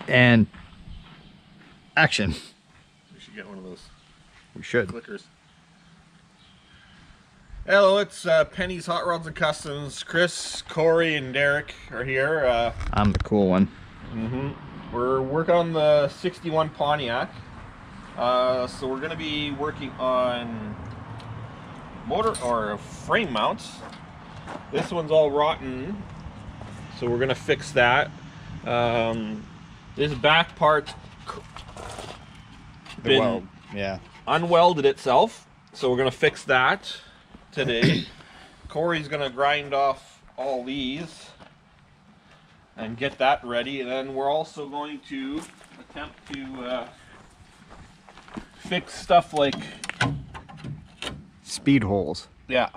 And action. We should get one of those. We should. Clickers. Hello, it's Penny's Hot Rods and Customs. Chris, Corey, and Derek are here. I'm the cool one. We're working on the 61 Pontiac. So we're going to be working on motor or frame mounts. This one's all rotten, so we're going to fix that. This back part unwelded itself, so we're going to fix that today. Corey's going to grind off all these and get that ready, and then we're also going to attempt to fix stuff like speed holes. Yeah,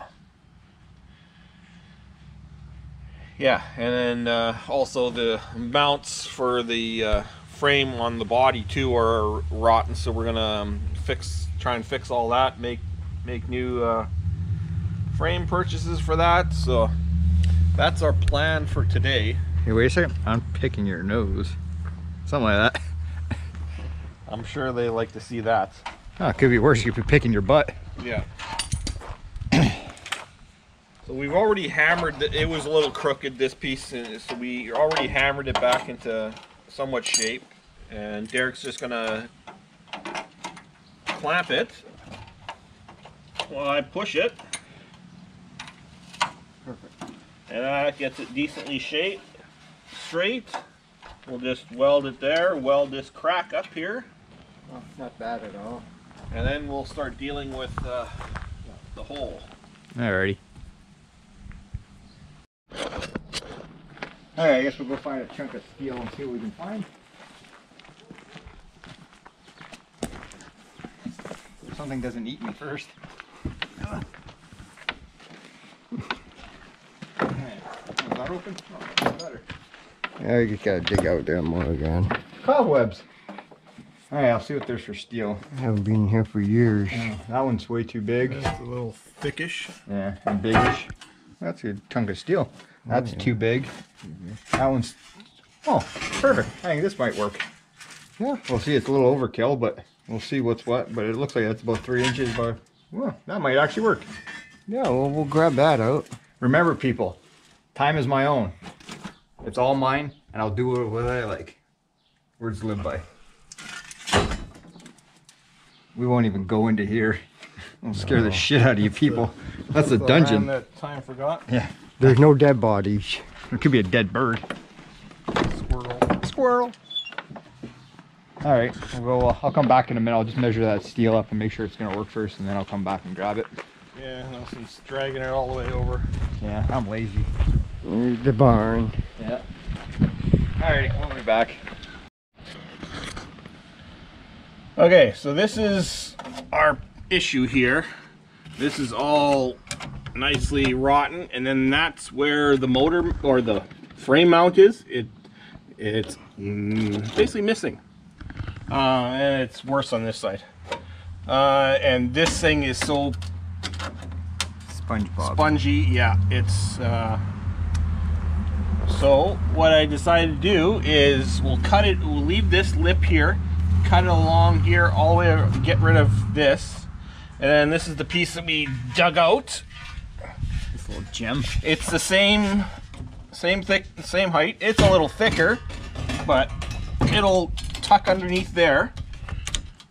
and then also the mounts for the frame on the body too are rotten, so we're gonna try and fix all that, make new frame purchases for that. So that's our plan for today. Hey, wait a second. I'm picking your nose. Something like that. I'm sure they like to see that. Oh, it could be worse. You could be picking your butt. Yeah. So we've already hammered it. Was a little crooked, this piece, so we already hammered it back into somewhat shape. And Derek's just gonna clamp it while I push it. Perfect. And that gets it decently straight. We'll just weld it there, weld this crack up here. Oh, not bad at all. And then we'll start dealing with the hole. Alrighty. Alright, I guess we'll go find a chunk of steel and see what we can find. If something doesn't eat me first. Is that open? Oh, that's better. Yeah, you just gotta dig out there more again. Cobwebs. Alright, I'll see what there's for steel. I haven't been here for years. Oh, that one's way too big. It's a little thickish. Yeah, and bigish. That's a chunk of steel. That's too big. That one's... Oh, perfect. I think this might work. Yeah, we'll see. It's a little overkill, but we'll see what's what. But it looks like that's about 3 inches by... Well, that might actually work. Yeah, well, we'll grab that out. Remember, people, time is my own. It's all mine, and I'll do what I like. Words to live by. We won't even go into here. We'll scare the shit out of you people. That's a dungeon. That time forgot. Yeah. There's no dead bodies. There could be a dead bird. Squirrel. Squirrel. All right, we'll go. I'll come back in a minute. I'll just measure that steel up and make sure it's gonna work first, and then I'll come back and grab it. Yeah, no sense dragging it all the way over. Yeah, I'm lazy. There's the barn. Yeah. All right, we'll be back. Okay, so this is our issue here. This is all nicely rotten, and then that's where the motor or the frame mount is. It's basically missing, and it's worse on this side. And this thing is so SpongeBob. spongy. Yeah, it's so what I decided to do is we'll cut it. We'll leave this lip here, cut it along here all the way, get rid of this, and then this is the piece that we dug out. This little gem. It's the same thick, same height. It's a little thicker, but it'll tuck underneath there.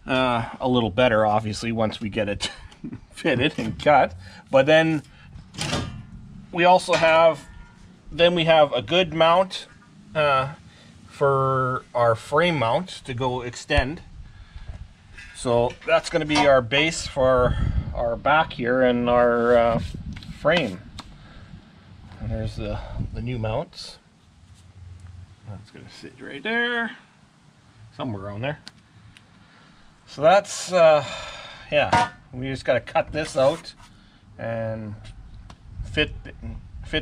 A little better, obviously, once we get it fitted and cut. But then we also have, we have a good mount for our frame mount to go extend. So that's going to be our base for our back here and our frame. And there's the new mounts. That's going to sit right there, somewhere around there. So that's, yeah, we just got to cut this out and fit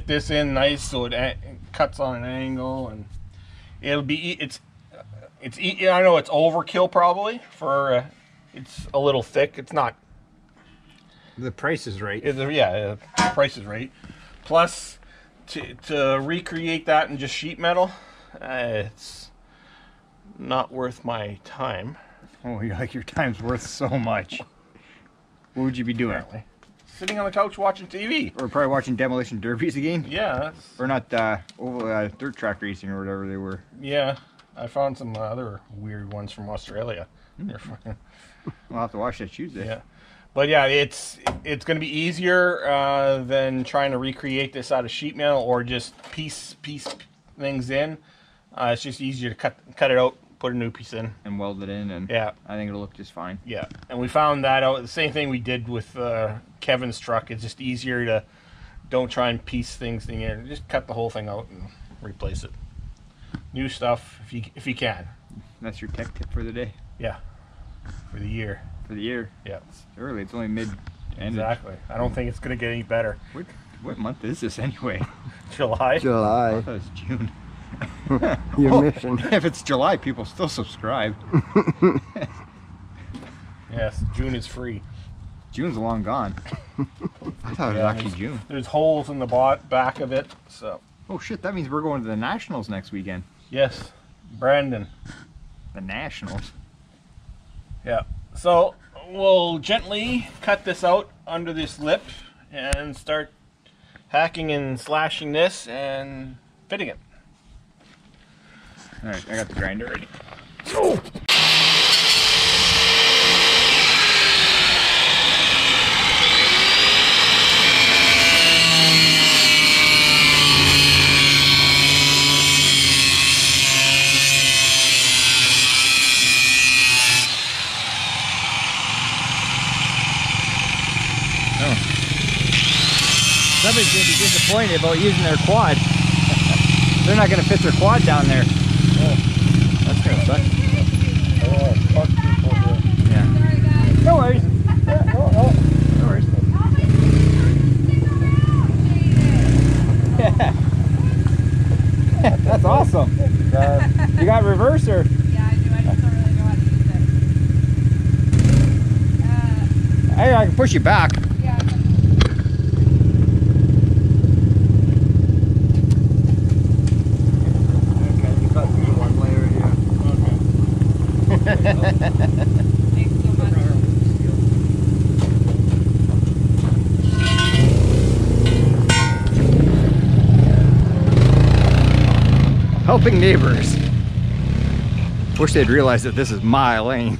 this in nice so it cuts on an angle, and it'll be, it's I know it's overkill probably for, it's a little thick. It's not. The price is right. Yeah, the price is right. Plus, to recreate that in just sheet metal, it's not worth my time. Oh, you're like your time's worth so much. What would you be doing? Apparently. Sitting on the couch watching TV. Or probably watching demolition derbies again? Yeah, that's, Or not, dirt track racing or whatever they were. yeah. I found some other weird ones from Australia. They're fucking, We'll have to watch that Tuesday. yeah. But yeah, it's going to be easier than trying to recreate this out of sheet metal or just piece things in. It's just easier to cut it out, put a new piece in. And weld it in, and Yeah. I think it'll look just fine. Yeah, and we found that out. The same thing we did with Kevin's truck. It's just easier to don't try and piece things in. Just cut the whole thing out and replace it. New stuff if you can. That's your tech tip for the day. Yeah, for the year. For the year. Yeah, It's early. It's only mid. exactly. I don't think it's gonna get any better. What month is this anyway? July. I July. thought it was June. You're missing. If it's July, people still subscribe. Yes, June is free. June's long gone. I thought it was actually June. There's holes in the back of it. So Oh shit, that means we're going to the Nationals next weekend. yes, Brandon. The Nationals? Yeah. So we'll gently cut this out under this lip and start hacking and slashing this and fitting it. Alright, I got the grinder ready. Somebody's going to be disappointed about using their quad. They're not going to fit their quad down there. That's going to suck. Oh, fuck people here. Yeah. No worries. No worries. That's awesome. You got reverse or? Yeah, I do. I just don't really know how to use it. Hey, I can push you back. Yeah. Okay, you got me one layer here. Thanks so much. Helping neighbors. Wish they'd realize that this is my lane.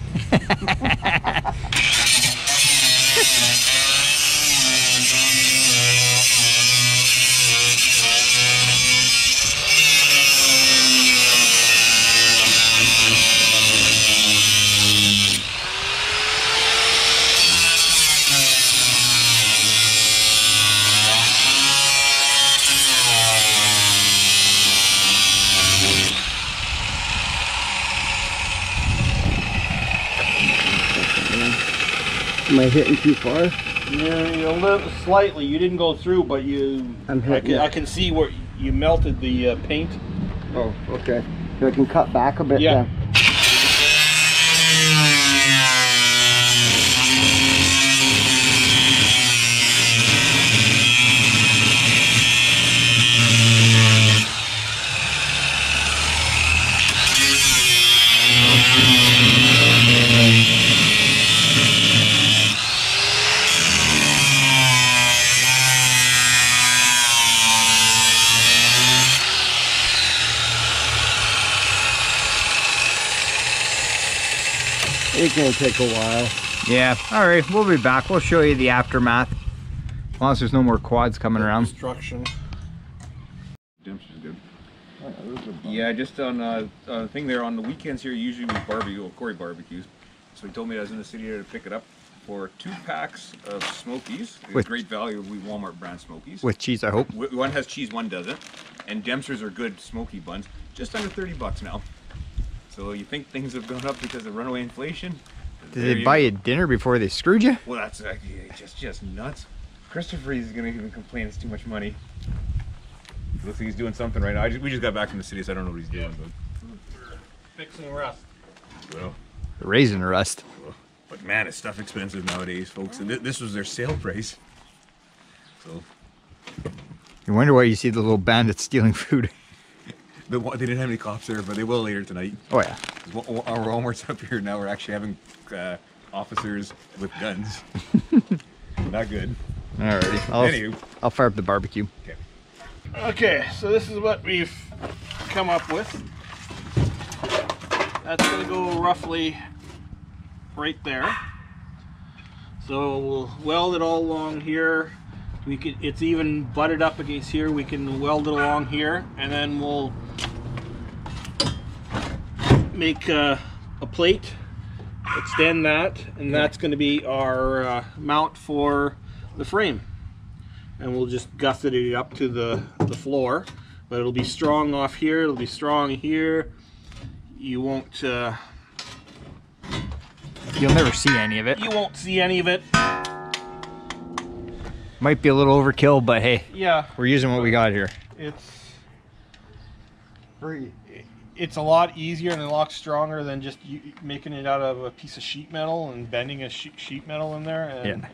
Am I hitting too far? You're a little slightly. You didn't go through, but you. I'm hitting I can see where you melted the paint. Oh, okay. So I can cut back a bit Yeah. then. It's gonna take a while. Yeah, alright, we'll be back. We'll show you the aftermath. As long as there's no more quads coming around. Construction. Dempster's good. Yeah, just on a thing there on the weekends here, usually we barbecue, well, Corey barbecues. So he told me I was in the city here to pick it up for 2 packs of Smokies. With- great value, we Walmart brand Smokies. With cheese, I hope. One has cheese, one doesn't. And Dempster's are good smoky buns, just under 30 bucks now. So you think things have gone up because of runaway inflation? Did they buy you dinner before they screwed you? Well, that's just nuts. Christopher is gonna even complain it's too much money. Looks like he's doing something right now. We just got back from the city, so I don't know what he's doing. Fixing rust. Well, Raisin rust. but man, is stuff expensive nowadays, folks. And this was their sale price. So You wonder why you see the little bandits stealing food. They didn't have any cops there, but they will later tonight. Oh yeah. Our Walmart's up here now. We're actually having officers with guns. Not good. Alrighty. I'll fire up the barbecue. Okay. Okay, so this is what we've come up with. That's going to go roughly right there. So we'll weld it all along here. It's even butted up against here. We can weld it along here, and then we'll make a plate, extend that, and that's going to be our mount for the frame. And we'll just gusset it up to the floor, but it'll be strong off here, it'll be strong here. You won't You'll never see any of it. you won't see any of it. Might be a little overkill, but hey, Yeah, we're using what we got here. it's a lot easier and a lot stronger than just making it out of a piece of sheet metal and bending a sheet metal in there. And, Yeah.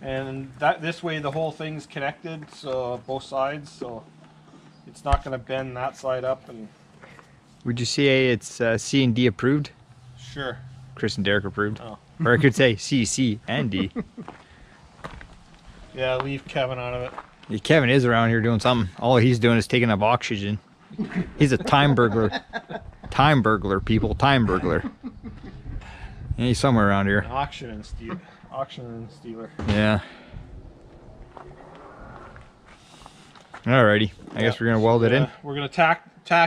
And this way the whole thing's connected, so both sides, so it's not going to bend that side up. And Would you say it's C and D approved? sure. Chris and Derek approved. Oh. Or I could say C, C, and D. Yeah, leave Kevin out of it. Yeah, Kevin is around here doing something. All he's doing is taking up oxygen. He's a time burglar. Time burglar, people. Time burglar. Yeah, he's somewhere around here. Auction and stealer. Yeah. Alrighty. I guess we're gonna weld it in. We're gonna tack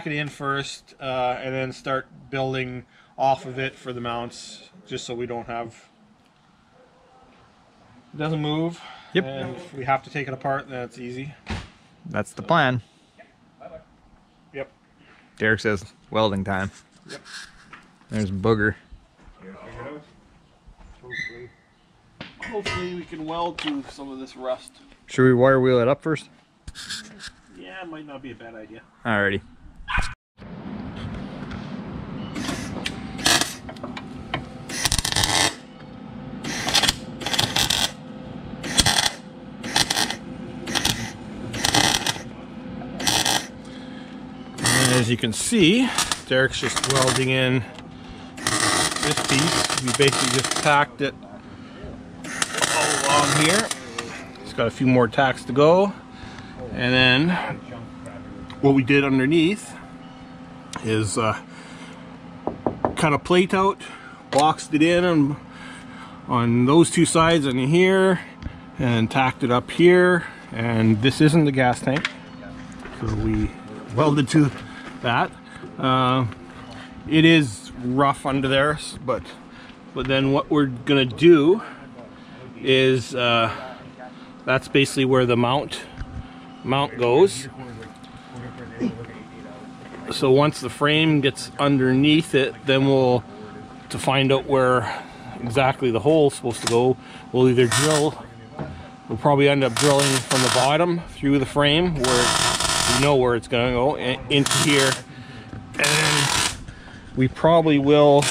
it in first, and then start building off of it for the mounts, just so we don't have. It doesn't move. Yep. And if we have to take it apart, then it's easy. That's the plan. Yep. Derek says welding time. Yep. There's Booger. Hopefully we can weld through some of this rust. Should we wire wheel it up first? Yeah, it might not be a bad idea. Alrighty. And as you can see, Derek's just welding in this piece. We basically just tacked it all along here. It's got a few more tacks to go. And then what we did underneath is cut a plate out, boxed it in on those two sides and here, and tacked it up here. And this isn't the gas tank, so we welded to that. It is rough under there, but then what we're gonna do is that's basically where the mount goes. So once the frame gets underneath it, then to find out where exactly the hole's supposed to go, we'll either we'll probably end up drilling from the bottom through the frame where we know where it's going to go into here, and then we probably will,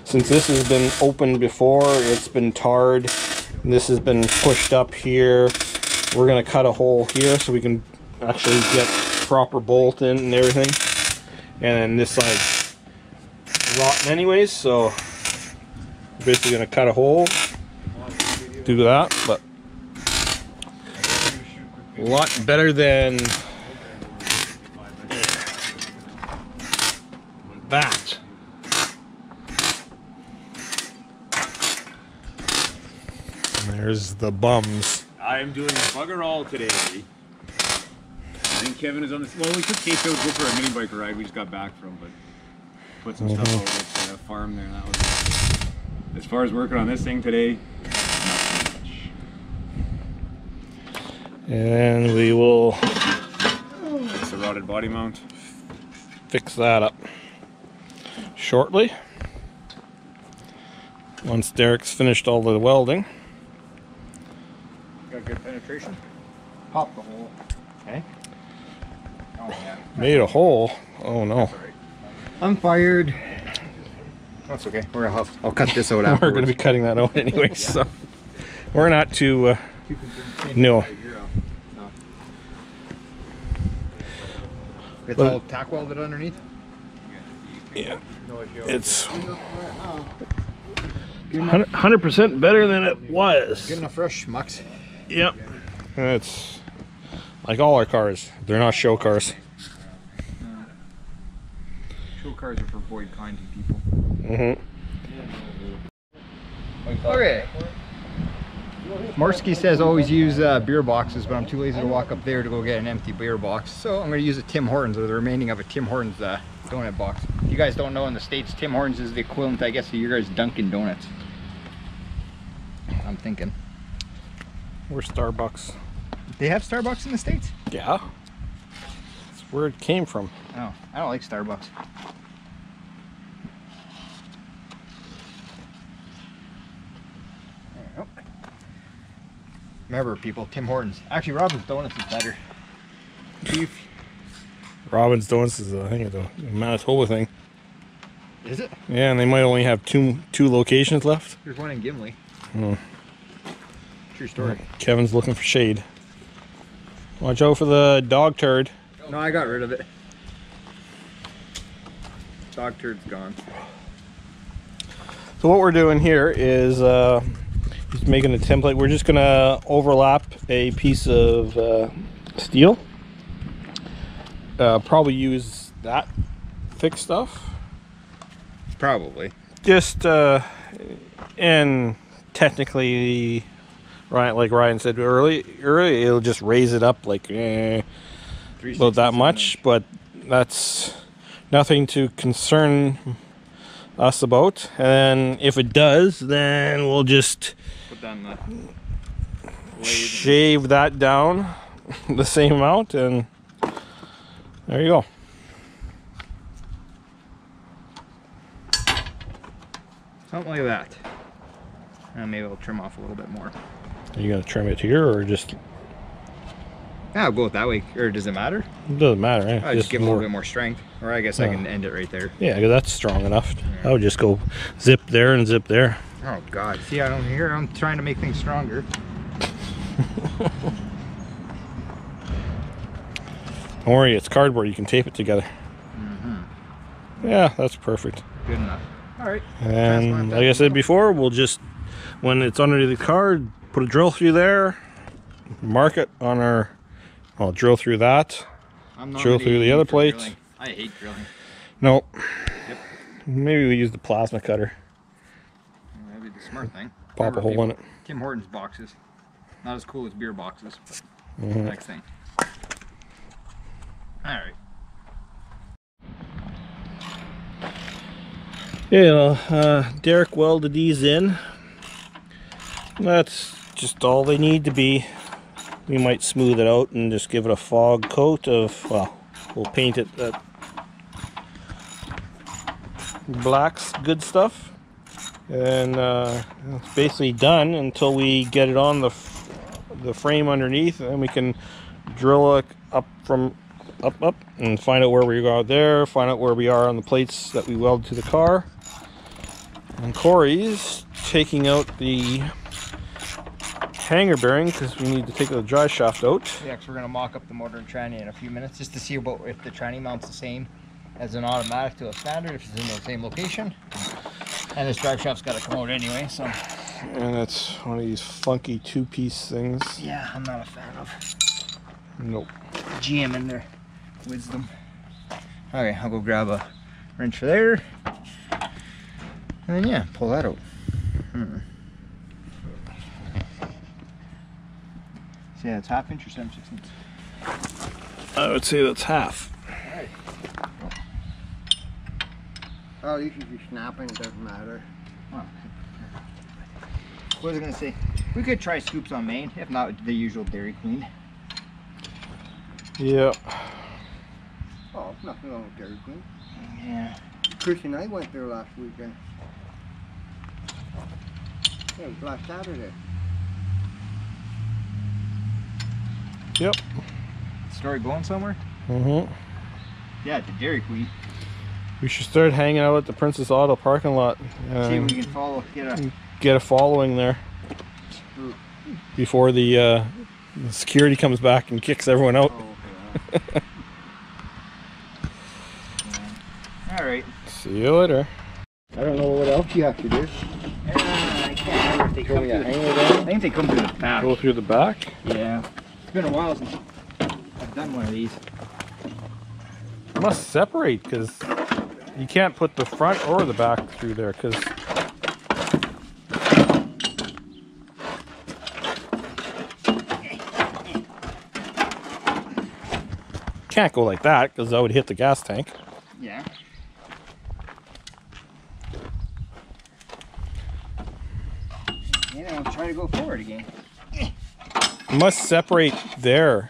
since this has been opened before, it's been tarred, and this has been pushed up here, we're going to cut a hole here so we can actually get proper bolt in and everything. And then this side's rotten anyways, so we're basically going to cut a hole, do that, but a lot better than that. And there's the bums. I'm doing bugger all today. I think Kevin is on this. Well, we took Kate out go for a mini bike ride. We just got back from, but put some stuff over at the farm there. And that was it. As far as working on this thing today, not so much. And we will It's a rotted body mount. fix that up shortly. Once Derek's finished all the welding. Got good penetration. Pop the hole. Okay. Oh yeah. Made a hole. Oh no. I'm fired. That's okay. I'll cut this out afterwards. We're going to be cutting that out anyway, so we're not too. No. It's But- all tack welded underneath. Yeah, it's 100% better than it was. Good enough for us schmucks. Yep. And it's like all our cars. They're not show cars. Show cars are for Boyd County people. Mm-hmm. Okay. Marsky says always use beer boxes, but I'm too lazy to walk up there to go get an empty beer box. So I'm going to use a Tim Hortons, or the remaining of a Tim Hortons donut box. If you guys don't know, in the States, Tim Hortons is the equivalent, I guess, of your guys' Dunkin' Donuts. I'm thinking. We're Starbucks. They have Starbucks in the States? Yeah. That's where it came from. Oh, I don't like Starbucks. There we go. Remember, people, Tim Hortons. Actually, Robin's Donuts is better. Beef. Robin's Donuts is I think the Manitoba thing. Is it? Yeah, and they might only have two locations left. There's one in Gimli. Oh. True story. Kevin's looking for shade. Watch out for the dog turd. No, I got rid of it. Dog turd's gone. So what we're doing here is just making a template. We're just gonna overlap a piece of steel. Probably use that thick stuff. Probably. Just and technically, right, like Ryan said earlier, it'll just raise it up like about that much, but that's nothing to concern us about. And if it does, then we'll just Put down the shave that down the same amount, and there you go. Something like that. And maybe I'll trim off a little bit more. Are you gonna trim it here or just? Yeah, I'll go it that way. Or does it matter? It doesn't matter. Eh? I'll just give it a little bit more strength. Or I guess I can end it right there. Yeah, 'cause that's strong enough. I would just go zip there and zip there. Oh God! See, I don't hear. I'm trying to make things stronger. Don't worry, it's cardboard. You can tape it together. Yeah, that's perfect. Good enough. All right. And like I said before, we'll just, when it's under the card, put a drill through there, mark it on our, well, drill through that. I'm Drill through the nominating other for plate. drilling. I hate drilling. No. Yep. Maybe we use the plasma cutter. That'd be the smart thing. Pop a Remember, hole in it. people, Tim Hortons boxes. Not as cool as beer boxes, but next thing. All right. Yeah, Derek welded these in. That's just all they need to be. We might smooth it out and just give it a fog coat of, well, we'll paint it that black's good stuff. And it's basically done until we get it on the frame underneath, and then we can drill it up from up and find out where we go out there, find out where we are on the plates that we weld to the car. And Corey's taking out the hanger bearing because we need to take the dry shaft out. Yeah, because we're going to mock up the motor and tranny in a few minutes just to see about if the tranny mount's the same as an automatic to a standard, if it's in the same location. And this drive shaft's got to come out anyway, so. And it's one of these funky two-piece things. Yeah, I'm not a fan of Nope. GM in their wisdom. Okay, I'll go grab a wrench for there. And then, yeah, pull that out. So yeah, it's 1/2 inch or 7/16. I would say that's half. Oh, you should be snapping, it doesn't matter. What was I gonna say? We could try scoops on main, if not the usual Dairy Queen. Yeah. Oh, nothing wrong with Dairy Queen. Yeah. Chris and I went there last weekend. Yeah, it was last Saturday. Yep. Story going somewhere? Mm-hmm. Yeah, at the Dairy Queen. We should start hanging out at the Princess Auto parking lot. See if we can follow, Get a following there before the security comes back and kicks everyone out. Oh, yeah. All right. See you later. I don't know what else you have to do. I can't remember if they Throw come me a through. hanger down. I think they come through the back. Go through the back. Yeah. It's been a while since I've done one of these. It must separate because you can't put the front or the back through there because can't go like that because that would hit the gas tank. Yeah. Yeah, I'll try to go forward again. It must separate there.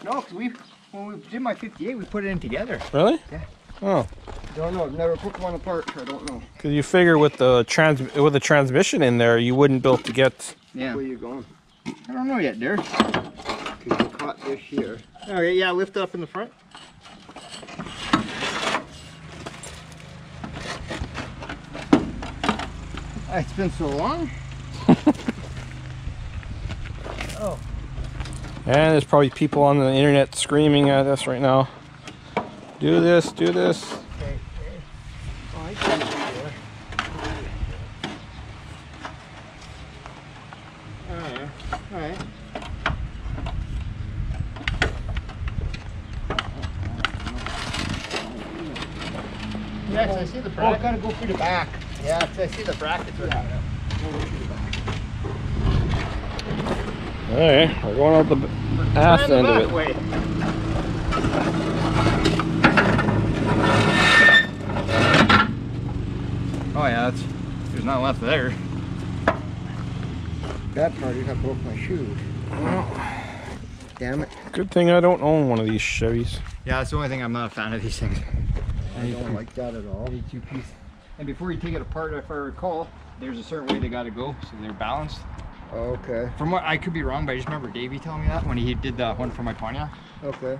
No, because when we did my 58, we put it in together. Really? Yeah. Oh, Don't know. I've never put one apart, so I don't know. because you figure with the transmission in there, you wouldn't be able to get. Yeah. Where you going? I don't know yet, Derek. Because you caught this here. Okay, yeah, lift it up in the front. It's been so long. And there's probably people on the internet screaming at us right now. Do this, do this. Okay. Oh, I can see there. Alright. Yes, I see the Oh, bracket. gotta go through the back. Yeah, I see the brackets right now. Alright, we're going out the ass end of it. Way. Oh yeah, there's not left there. That part, I broke my shoe. Damn it. Good thing I don't own one of these Chevys. Yeah, that's the only thing I'm not a fan of these things. I don't like that at all. Any two piece. And before you take it apart, if I recall, there's a certain way they got to go, so they're balanced. Okay. From what I could be wrong, but I just remember Davey telling me that when he did that one for my Pontiac. Okay.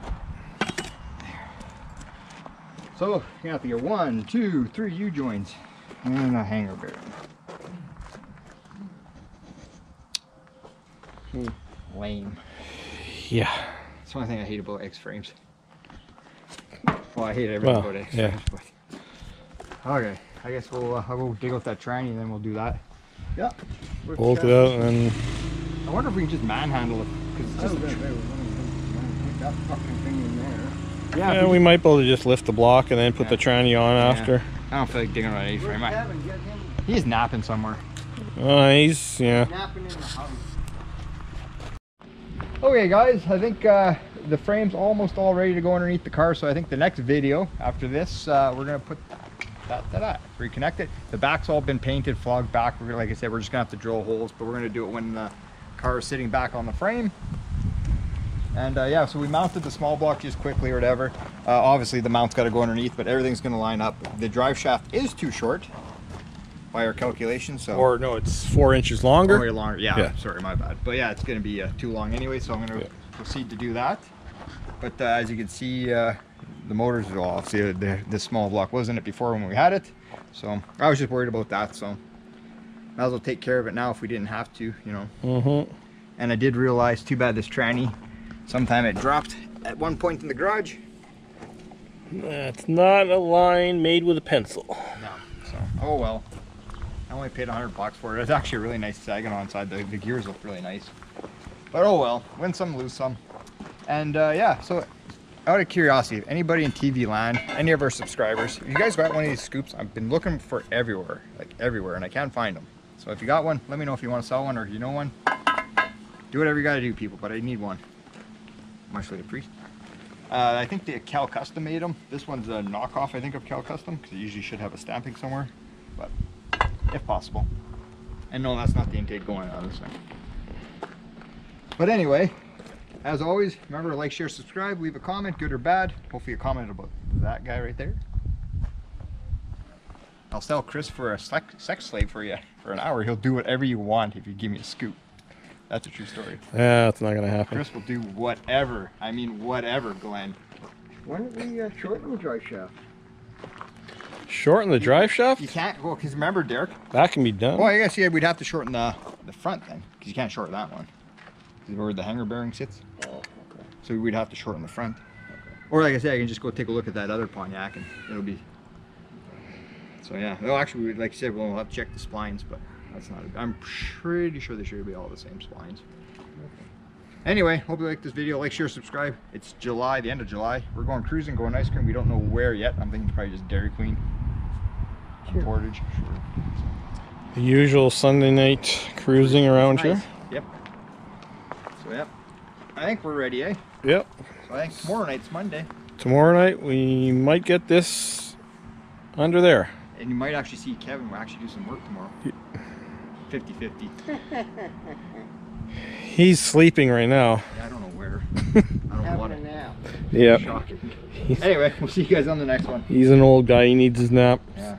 So you're gonna have to get 1, 2, 3 U-joints and a hanger bearing. Lame. Yeah. That's one thing I hate about X frames. Well, I hate everything Well, about X yeah. frames, but okay. I guess I'll go dig out that tranny and then we'll do that. Yeah. Bolt it out and I wonder if we can just manhandle it because it's I was just. gonna say, we're gonna put that fucking thing in there. yeah, we might be able to just lift the block and then put the tranny on after. I don't feel like digging around A frame. Where's Kevin? Get him He's napping somewhere. He's yeah. napping in the house. Okay guys, I think the frame's almost all ready to go underneath the car, so I think the next video after this, we're gonna put that, reconnect it. The back's all been painted, flogged back. Like I said, we're just gonna have to drill holes, but we're gonna do it when the car is sitting back on the frame. And yeah, so we mounted the small block just quickly or whatever. Obviously the mount's gotta go underneath, but everything's gonna line up. The drive shaft is too short by our calculations, so. Or no, it's 4 inches longer. Or longer, yeah, Yeah. sorry, my bad. But yeah, it's gonna be too long anyway, so I'm gonna proceed to do that. But as you can see, the motors are off. See, the small block wasn't it before when we had it, so I was just worried about that. So might as well take care of it now if we didn't have to, you know. Mm-hmm. And I did realize, too bad this tranny, sometime it dropped at one point in the garage. That's not a line made with a pencil. No, so oh well. I only paid $100 for it. It's actually a really nice Saginaw inside. The gears look really nice. But oh well, win some, lose some. And yeah, so out of curiosity, if anybody in TV land, any of our subscribers, if you guys got one of these scoops, I've been looking for everywhere, like everywhere, and I can't find them. So if you got one, let me know if you want to sell one or if you know one. Do whatever you got to do, people, but I need one. Much like a priest. I think the Cal Custom made them. This one's a knockoff, I think, of Cal Custom, because it usually should have a stamping somewhere, but if possible. And no, that's not the intake going on this thing. But anyway, as always, remember to like, share, subscribe, leave a comment, good or bad. Hopefully you commented about that guy right there. I'll sell Chris for a sex slave for you for an hour. He'll do whatever you want if you give me a scoop. That's a true story. Yeah, that's not gonna happen. Chris will do whatever. I mean, whatever, Glenn. Why don't we shorten the drive shaft? Shorten the drive shaft? You can't, well, because remember, Derek. That can be done. Well, I guess, yeah, we'd have to shorten the front then, because you can't shorten that one. This is where the hanger bearing sits. Oh, okay. So we'd have to shorten the front. Or like I said, I can just go take a look at that other Pontiac and it'll be. So yeah, well actually, like I said, we'll have to check the splines, but that's not. I'm pretty sure they should be all the same splines. Anyway, hope you like this video. Like, share, subscribe. It's July, the end of July. We're going cruising, going ice cream. We don't know where yet. I'm thinking probably just Dairy Queen. Sure. Portage. Sure. The usual Sunday night cruising around Nice. here. Yep. So yep. I think we're ready, eh? Yep. So I think tomorrow night's Monday. Tomorrow night we might get this under there. And you might actually see Kevin will actually do some work tomorrow. 50-50. He's sleeping right now. Yeah, I don't know where. I don't Having want a it. nap. Yep. Shocking. Anyway, we'll see you guys on the next one. He's an old guy. He needs his nap. Yeah.